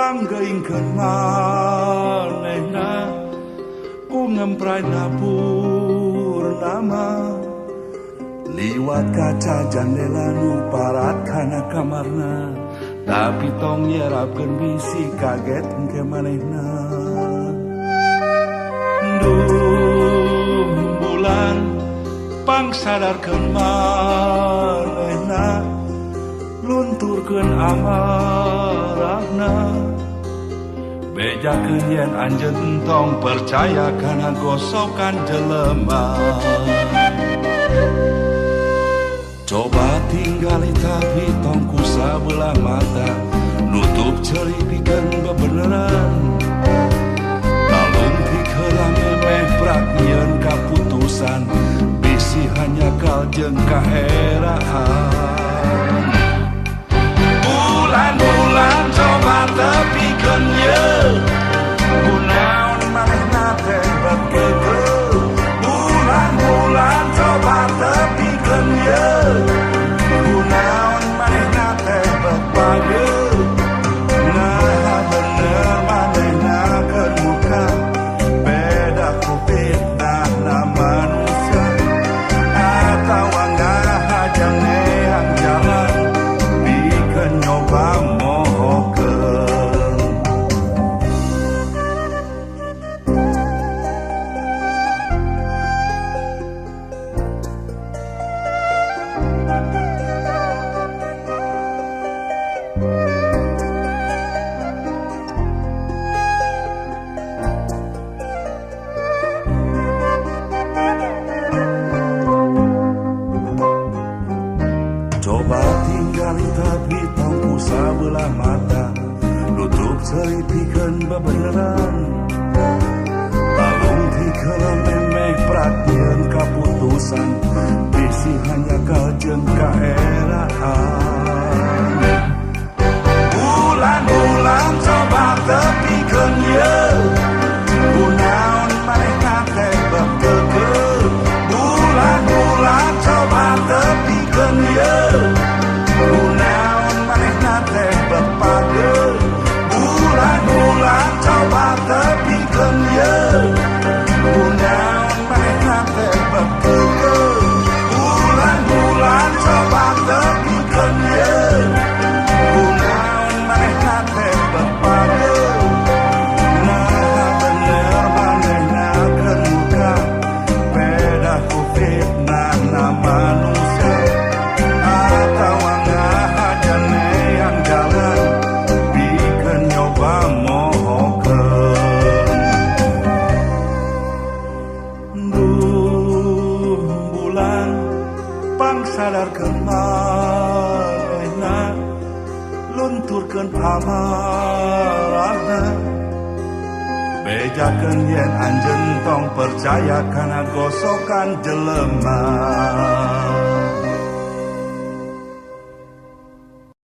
panggeingkeun manehna ku ngemprai purnama liwat kaca jendela nu parat kana kamarna tapi tong nyerapkeun bisi kaget engke manehna bulan pang sadarkeun manehna lunturkeun amarahna bejakeun yen anjeun tong percaya kana gosokan jelema coba tinggali tapi tong ku sabelah mata nutup ceripikeun bebeneran talung pikeula memeh prak nyieun kaputusan bisi hanya kaljeng kaheraan bulan-bulan coba tepikeun yeuh kunaon manehna teh berkeukeuh bulan-bulan coba tepikeun yeuh kunaon manehna teh berpageuh nah bener manehna keun muka beda ku fitnahna manusia atawa ngahajang neang jalan pikeun nyoba mohokeun coba tinggali tapi tong ku sabelah mata nutup ceripikeun bebeneran talung pikeula memeh prak nyieun kaputusan bisi hanya kaljeng kaeraan bulan-bulan coba tepikeun yeuh kunaon manehna teh berkeukeuh bulan-bulan coba tepikeun yeuh kunaon manehna teh berpageuh bulan-bulan coba tepikeun yeuh kunaon manehna teh berkeukeuh bulan-bulan coba tepikeun yeuh kunaon manehna teh berpageuh nah bener manehna keun muka beda ku fitnahna manusia atawa ngahajang neang jalan pikeun nyoba mohokeun bulan pang sadarkeun manehna lunturkeun amarahna bejakeun yen anjeun tong percaya kana gosokan jelema